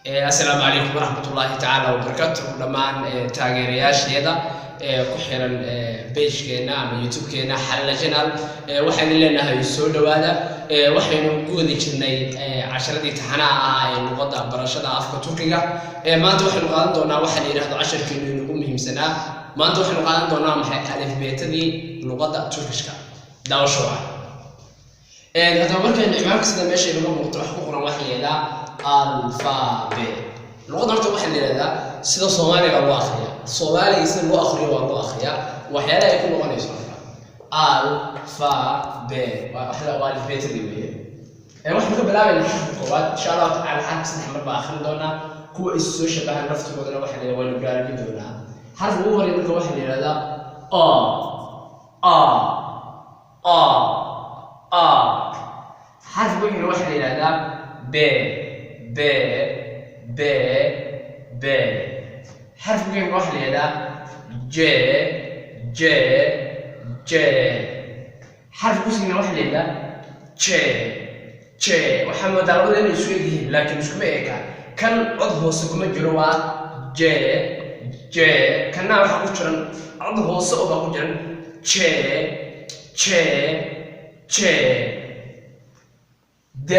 السلام عليكم ورحمة الله تعالى وبركاته. دمان تاgeerayaasheeda ku xiran page-keena ama YouTube-keena Xalala Channel waxaan leenahay soo dhawaada waxaynu ku wada jirnay casharadii taxanaha ah ee luqadda barashada afka Turkiga maanta waxaynu qaadan doonaa waxa la yiraahdo casharkeenu ugu muhiimsanaa maanta waxaynu qaadan doonaa maxay alifbeetadii luqadda Turkiska daawasho ah hadaba markaynu imaanka sida meesha inoo muuqdo wax ku qoran wax leeyahay alphabet luqadda horta waxa la yiraahdaa sida Soomaaliga loo akhriyo Soomaaliga sida loo akhriyo waa loo akhriyaa waxyaalaha ay ku noqonayso alphabet waxa waa alifbeetadii weeye waxaan ka bilaabaynaa xarafka koowaad insha Allah taala xarafka saddex mar baa akhrin doonaa kuwa is soo shabahan naftoodana waxa la yiraahdaa waa gaarbi doonaa xarafka ugu horeeya marka waxa la yiraahdaa حرف بين واحد إلى ذا ب ب ب ب حرف بين واحد إلى ذا ج ج ج حرف بين واحد إلى ذا ش ش وحمد الله لأنه يسويه لكن مش كمية كان عضو سكمة جروا ج ج كان نوع حكوشن عضو صعب حكوشن ش ش ش د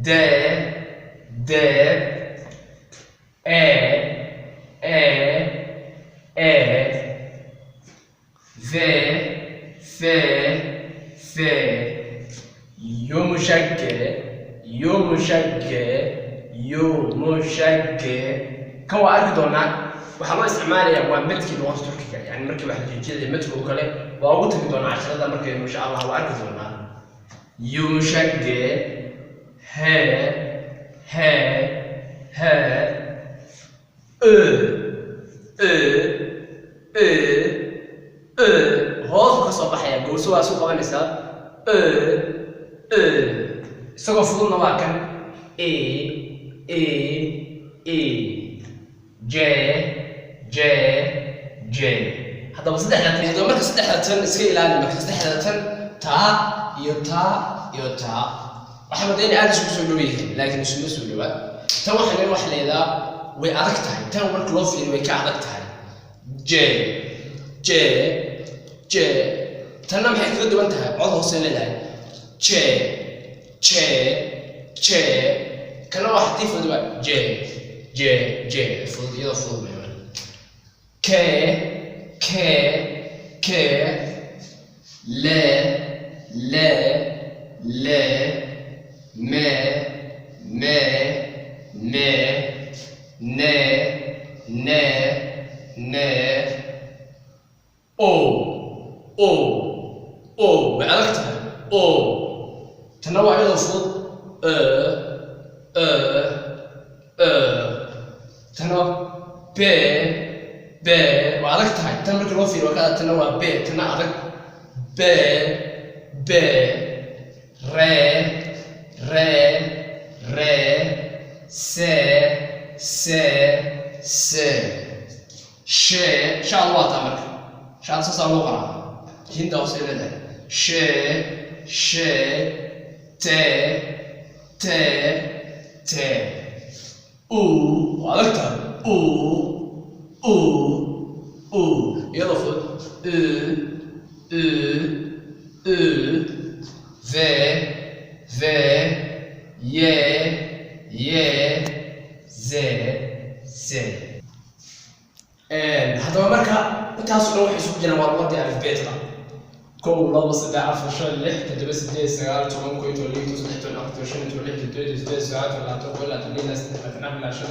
د د ا ف ف ف يمشق يمشق يمشق كوا أردنا وحنا استعمالها ومتك لغة تركية يعني مركب واحد يجي متك وكله وأقول تقدرون عشرة ده مركب إن شاء الله وأردنا يمشق ه ه ه هذا كسب حياة جوسوا سوق ونسا سوق فضلنا واكن ج ج ج هذا بس ده هذا مركز ده سكيل على مركز ده تا يوتا يوتا waxaan deyn aad isku soo dhaweeyay laakiin isma soo dhawaad tan waxaan wax leeyahay way adag tahay tan marka loo fiiriyo way ka adag tahay j j j tan maxay ka duwan tahay cod hoose leedahay j j j kana wax tifad waa j j j fudiyada fudud meeman k k k le le le me me ne ne ne ne o بعرفتها o تنوع يلفظ تنوع ب ب وعرفتها تمرك الوفي وكذا تنوع ب تنوع ب ب re re re se se se ش ان شاء الله تمرك ان شاء الله صار لغه هند وسيله ش ش ت ت ت او وعرفتها او يلا خذ v v ye ye ze ze hadaba marka intaas oo wax isku jiraan waa wadi alifbeetada kow laba saddex afar shan lix toddoba sideed sagaal toban kow iyo toban saddex toban afar toban shan toban lix toddoba sideed sagaal toban toban toban saddex toban shan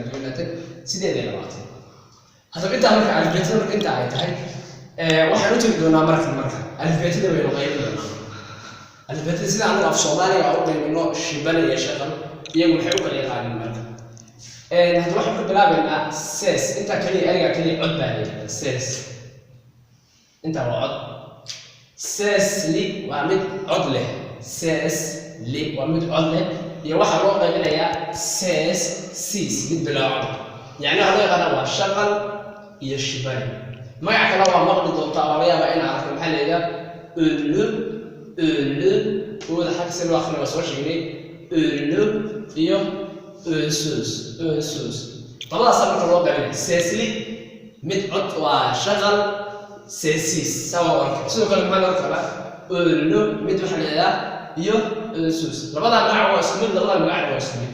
toban sideed iyo labaatan hadaba inta marka alifbeetada marka inta ay tahay waxaan u tagi doonaa marka alifbeetada way qayb doonaa البتة سيدا عندنا في الصومالي أو إنه شبنا يشغل يقول حيوك اللي يقال المرة. هذا واحد يقول بلعب سيس أنت كلي أرجع كلي عد بالي سيس أنت هو عد سيس لي وعمد عدله سيس لي وعمد عدله يا واحد روح قال يا سيس سيس قد بلا عد يعني هذا يقال شغل يشبني ما يعرف لو مقلد وطاوية بين عارف المحل إذا ölü o da hepsi الواخر ما سوش يعني ölü iyo أسوس طبعا سبب الوضع يعني سيسلي مد عط وشغل سيسيس سوا ورك سو كان ما ورك لا لو مد وحنا يو أسوس لبدا مع واسمين لبدا مع واسمين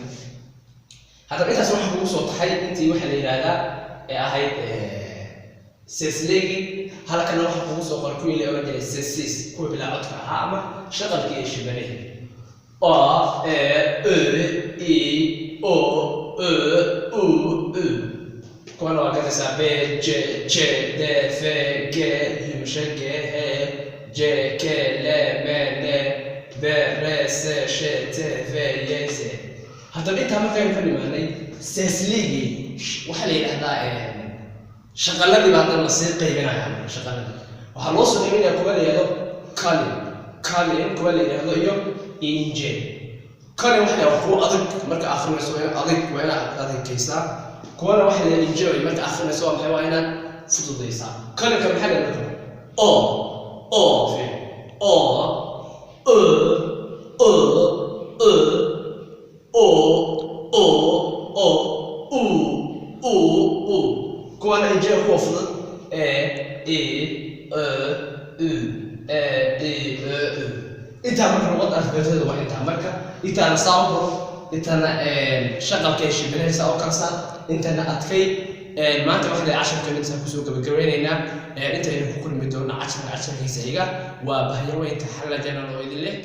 هذا انت سوى حكم صوت حي انت وحنا يرادا هاي سيسلي هلا كان حكم صوت قركوي اللي اورجي سيسيس كو بلا عط ها شغل كي شبنه A, E, I, O, U. Come lo che sa B, C, D, F, G, H, G, H, J, K, L, M, N, B, R, S, Š, T, V, Y, Z. هذا بيتها ما كان فني مالي سيسليجي وحلي هذا شغلة دي بعد الموسيقى هنا يعني شغلة وهالوصل يمين يقول لي هذا كالي يقول لي هذا يوم إنجيل كان واحد هو أضيق مرك آخر مسوي أضيق وأنا أضيق كيسا كون واحد إنجيل مرك آخر مسوي حيوانا فضل ديسا كان كم حاجة لكم أو في كون إنجيل هو فضل انت مركا وضع البيتد waa inta marka inta saawro inta shaqal ka shibinaysa oo karsa inta adkay maanta waxa ay 10 kamid ah ku soo gabagabeynayna inta ay ku kulmi doona 10 xiga waa bahyo weynta xalladana loo idin leh